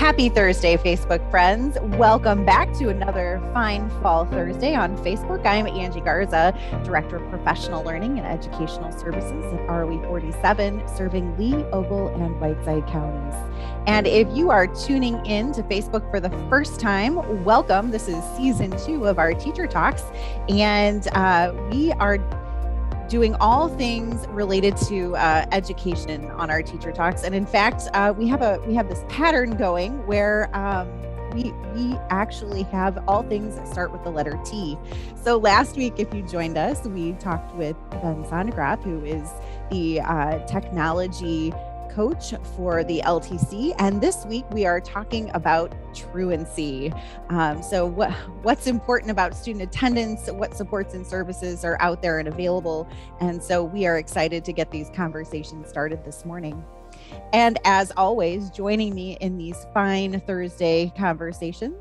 Happy Thursday, Facebook friends. Welcome back to another fine fall Thursday on Facebook. I'm Angie Garza, Director of Professional Learning and Educational Services at ROE 47, serving Lee, Ogle, and Whiteside counties. And if you are tuning in to Facebook for the first time, welcome. This is season 2 of our Teacher Talks, and we are doing all things related to education on our Teacher Talks. And in fact, we have this pattern going where we actually have all things that start with the letter T. So last week, if you joined us, we talked with Ben Sonnegrath, who is the technology coach for the LTC. And this week we are talking about truancy. So what's important about student attendance, what supports and services are out there and available. And so we are excited to get these conversations started this morning. And as always, joining me in these fine Thursday conversations,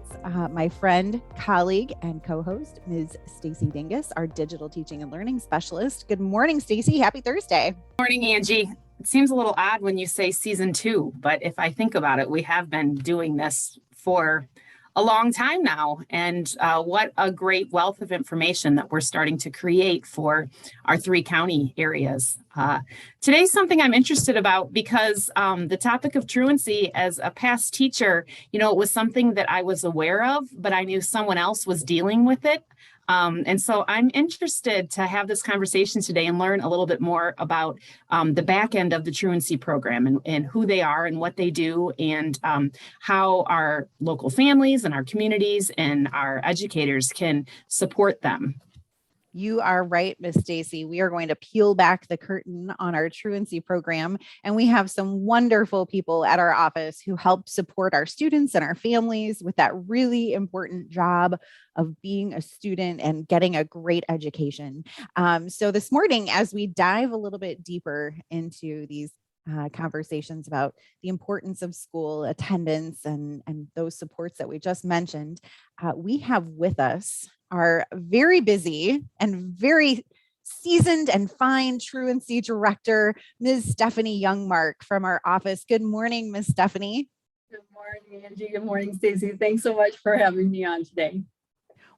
my friend, colleague, and co-host, Ms. Stacy Dingus, our digital teaching and learning specialist. Good morning, Stacy. Happy Thursday. Good morning, Angie. It seems a little odd when you say season 2, but if I think about it, we have been doing this for a long time now. And what a great wealth of information that we're starting to create for our 3 county areas. Today's something I'm interested about because the topic of truancy, as a past teacher, it was something that I was aware of, but I knew someone else was dealing with it. And so I'm interested to have this conversation today and learn a little bit more about the back end of the truancy program and who they are and what they do and how our local families and our communities and our educators can support them. You are right, Miss Stacy. We are going to peel back the curtain on our truancy program, and we have some wonderful people at our office who help support our students and our families with that really important job of being a student and getting a great education. So this morning, as we dive a little bit deeper into these conversations about the importance of school attendance and those supports that we just mentioned, we have with us our very busy and very seasoned and fine truancy director, Ms. Stephanie Youngmark from our office. Good morning, Ms. Stephanie. Good morning, Angie. Good morning, Stacy. Thanks so much for having me on today.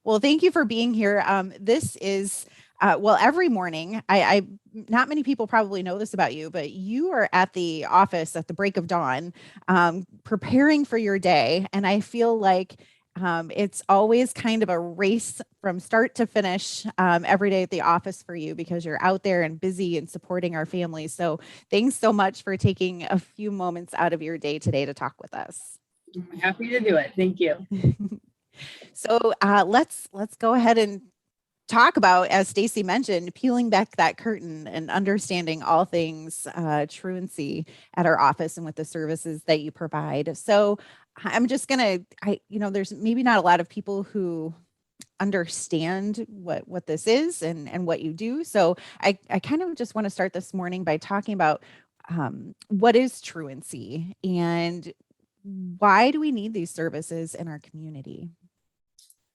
Well, thank you for being here. This is every morning, I not many people probably know this about you, but you are at the office at the break of dawn, preparing for your day. And I feel like it's always kind of a race from start to finish every day at the office for you because you're out there and busy and supporting our families. So thanks so much for taking a few moments out of your day today to talk with us. I'm happy to do it. Thank you. So let's go ahead and talk about, as Stacy mentioned, peeling back that curtain and understanding all things truancy at our office and with the services that you provide. So I'm just gonna, there's maybe not a lot of people who understand what this is and what you do. So I kind of just want to start this morning by talking about what is truancy and why do we need these services in our community?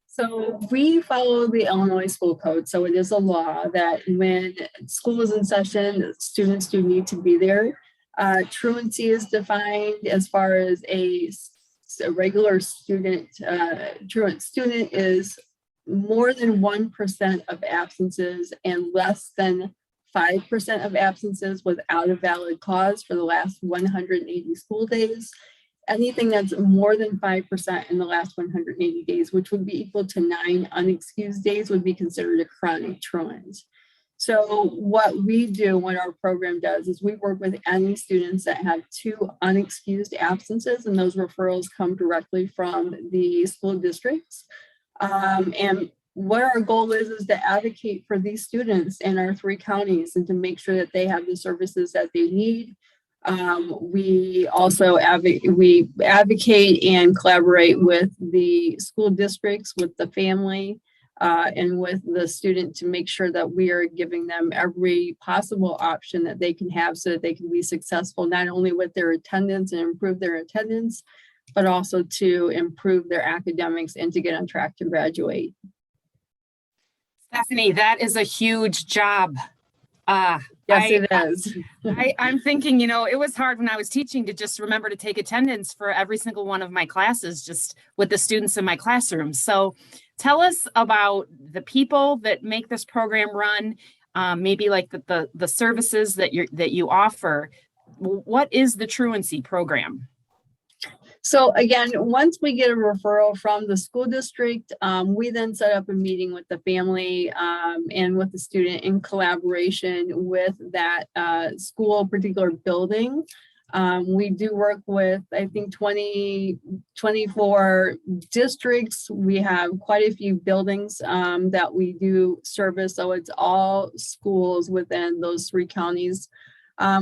So we follow the Illinois School Code. So it is a law that when school is in session, students do need to be there. Truancy is defined as far as a regular student. Truant student is more than 1% of absences and less than 5% of absences without a valid cause for the last 180 school days. Anything that's more than 5% in the last 180 days, which would be equal to 9 unexcused days, would be considered a chronic truant. So what we do, what our program does, is we work with any students that have 2 unexcused absences, and those referrals come directly from the school districts. And what our goal is to advocate for these students in our 3 counties and to make sure that they have the services that they need. We also advocate and collaborate with the school districts, with the family, and with the student to make sure that we are giving them every possible option that they can have so that they can be successful, not only with their attendance and improve their attendance, but also to improve their academics and to get on track to graduate. Stephanie, that is a huge job. Yes, it is. I'm thinking, it was hard when I was teaching to just remember to take attendance for every single one of my classes, just with the students in my classroom. So tell us about the people that make this program run, maybe like the services that you offer. What is the Truancy program? So again, once we get a referral from the school district, we then set up a meeting with the family and with the student in collaboration with that school particular building. We do work with, I think, 24 districts. We have quite a few buildings that we do service. So it's all schools within those 3 counties.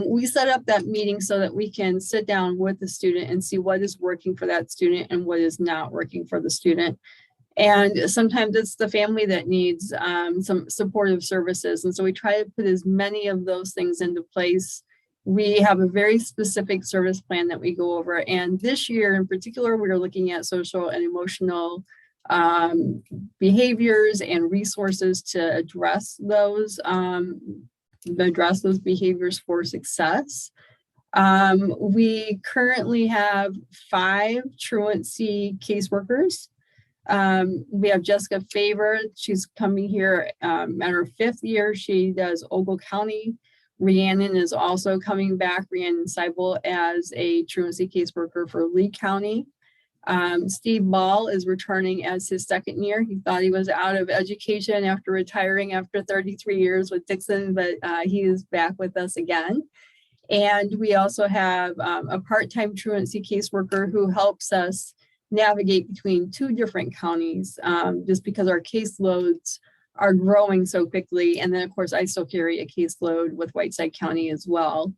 We set up that meeting so that we can sit down with the student and see what is working for that student and what is not working for the student. And sometimes it's the family that needs some supportive services. And so we try to put as many of those things into place. We have a very specific service plan that we go over. And this year in particular, we're looking at social and emotional behaviors and resources to address those behaviors for success. We currently have 5 truancy caseworkers. We have Jessica Favor. She's coming here at her 5th year. She does Ogle County. Rhiannon is also coming back, Rhiannon Seibel, as a truancy caseworker for Lee County. Steve Ball is returning as his 2nd year. He thought he was out of education after retiring after 33 years with Dixon, but he is back with us again. And we also have a part-time truancy caseworker who helps us navigate between 2 different counties just because our caseloads are growing so quickly. And then of course I still carry a caseload with Whiteside County as well.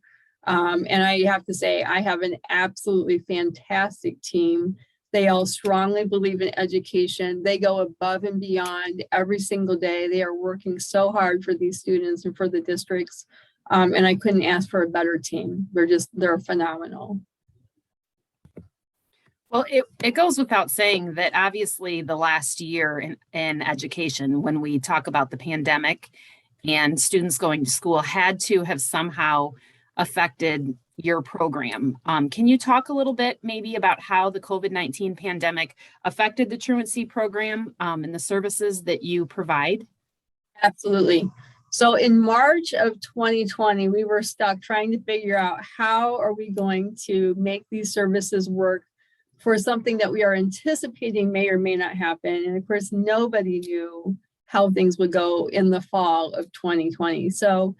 And I have to say, I have an absolutely fantastic team. They all strongly believe in education. They go above and beyond every single day. They are working so hard for these students and for the districts. And I couldn't ask for a better team. They're phenomenal. Well, it goes without saying that obviously the last year in education, when we talk about the pandemic and students going to school, had to have somehow affected your program. Can you talk a little bit maybe about how the COVID-19 pandemic affected the truancy program and the services that you provide? Absolutely. So in March of 2020, we were stuck trying to figure out how are we going to make these services work for something that we are anticipating may or may not happen. And of course, nobody knew how things would go in the fall of 2020. So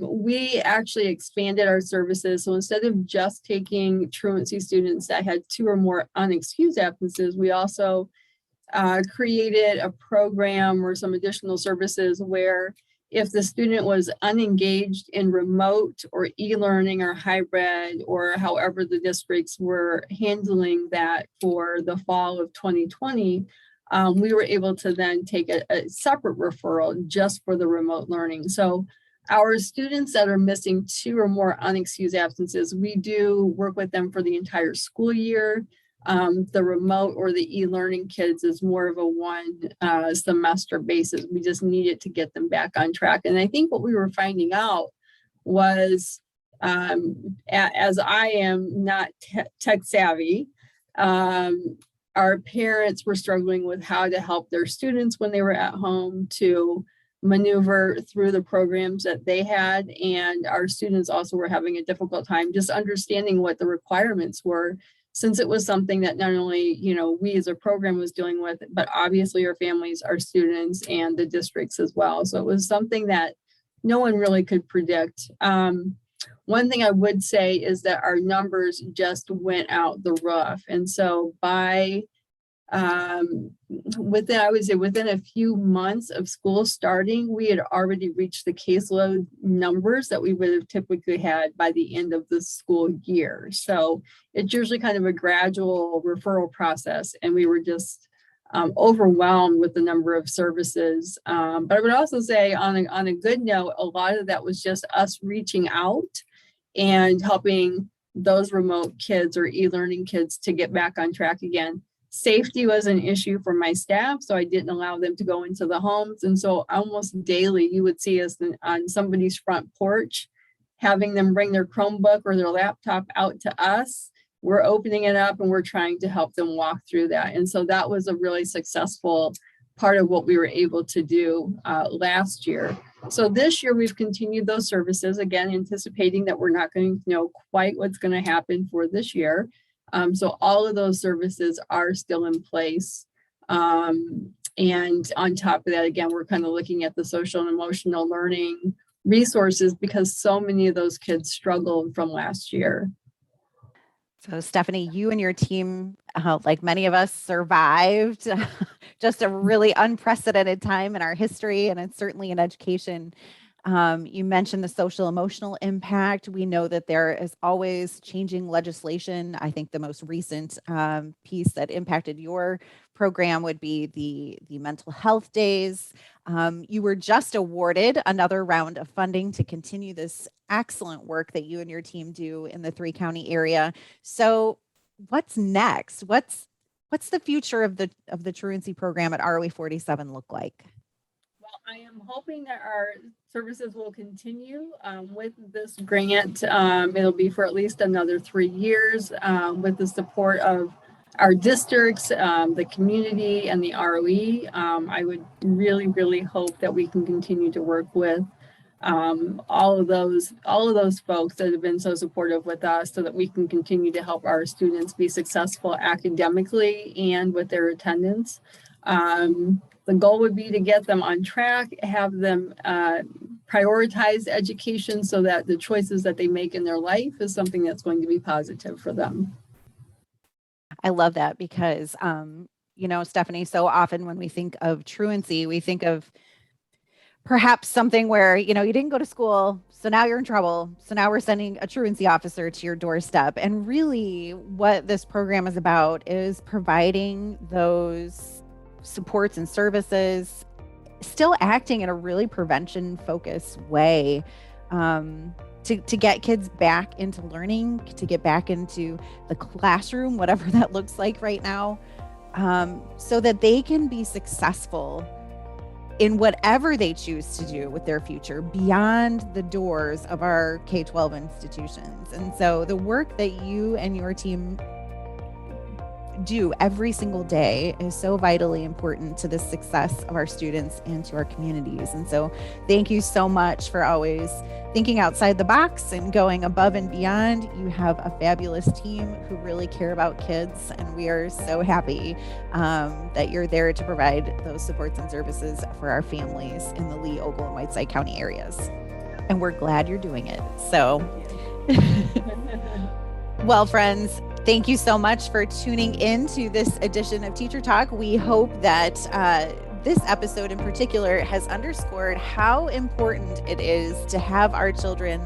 we actually expanded our services. So instead of just taking truancy students that had 2 or more unexcused absences, we also created a program or some additional services where if the student was unengaged in remote or e-learning or hybrid or however the districts were handling that for the fall of 2020, we were able to then take a separate referral just for the remote learning. So our students that are missing 2 or more unexcused absences, we do work with them for the entire school year. The remote or the e-learning kids is more of a 1 semester basis. We just needed to get them back on track. And I think what we were finding out was, as I am not tech savvy, our parents were struggling with how to help their students when they were at home to maneuver through the programs that they had. And our students also were having a difficult time just understanding what the requirements were, since it was something that not only, we as a program was dealing with, but obviously our families, our students, and the districts as well. So it was something that no one really could predict. One thing I would say is that our numbers just went out the roof. And so by within a few months of school starting, we had already reached the caseload numbers that we would have typically had by the end of the school year. So it's usually kind of a gradual referral process, and we were just overwhelmed with the number of services. But I would also say on a good note, a lot of that was just us reaching out and helping those remote kids or e-learning kids to get back on track again. Safety was an issue for my staff, so I didn't allow them to go into the homes. And so almost daily, you would see us on somebody's front porch, having them bring their Chromebook or their laptop out to us. We're opening it up and we're trying to help them walk through that. And so that was a really successful part of what we were able to do last year. So this year we've continued those services, again, anticipating that we're not going to know quite what's going to happen for this year. So all of those services are still in place. And on top of that, again, we're kind of looking at the social and emotional learning resources because so many of those kids struggled from last year. So Stephanie, you and your team, like many of us, survived just a really unprecedented time in our history, and it's certainly in education. You mentioned the social emotional impact. We know that there is always changing legislation. I think the most recent piece that impacted your program would be the mental health days. You were just awarded another round of funding to continue this excellent work that you and your team do in the 3-county area. So what's next? What's the future of the Truancy program at ROE 47 look like? I am hoping that our services will continue with this grant. It'll be for at least another 3 years with the support of our districts, the community, and the ROE. I would really, really hope that we can continue to work with all of those folks that have been so supportive with us so that we can continue to help our students be successful academically and with their attendance. The goal would be to get them on track, have them prioritize education so that the choices that they make in their life is something that's going to be positive for them. I love that because, Stephanie, so often when we think of truancy, we think of perhaps something where, you didn't go to school, so now you're in trouble. So now we're sending a truancy officer to your doorstep. And really what this program is about is providing those supports and services, still acting in a really prevention-focused way to get kids back into learning, to get back into the classroom, whatever that looks like right now, so that they can be successful in whatever they choose to do with their future beyond the doors of our K-12 institutions. And so the work that you and your team do every single day is so vitally important to the success of our students and to our communities. And so thank you so much for always thinking outside the box and going above and beyond. You have a fabulous team who really care about kids, and we are so happy that you're there to provide those supports and services for our families in the Lee, Ogle, and Whiteside County areas. And we're glad you're doing it. So, well, friends, thank you so much for tuning in to this edition of Teacher Talk. We hope that this episode in particular has underscored how important it is to have our children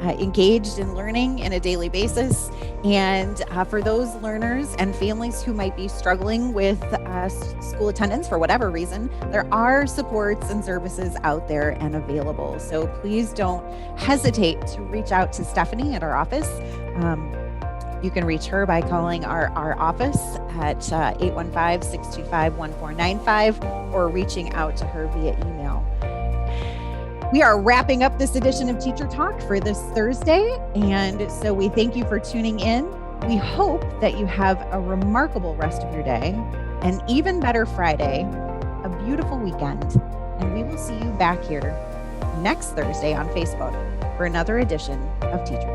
engaged in learning in a daily basis. And for those learners and families who might be struggling with school attendance for whatever reason, there are supports and services out there and available. So please don't hesitate to reach out to Stephanie at our office. You can reach her by calling our office at 815-625-1495 or reaching out to her via email. We are wrapping up this edition of Teacher Talk for this Thursday, and so we thank you for tuning in. We hope that you have a remarkable rest of your day, an even better Friday, a beautiful weekend, and we will see you back here next Thursday on Facebook for another edition of Teacher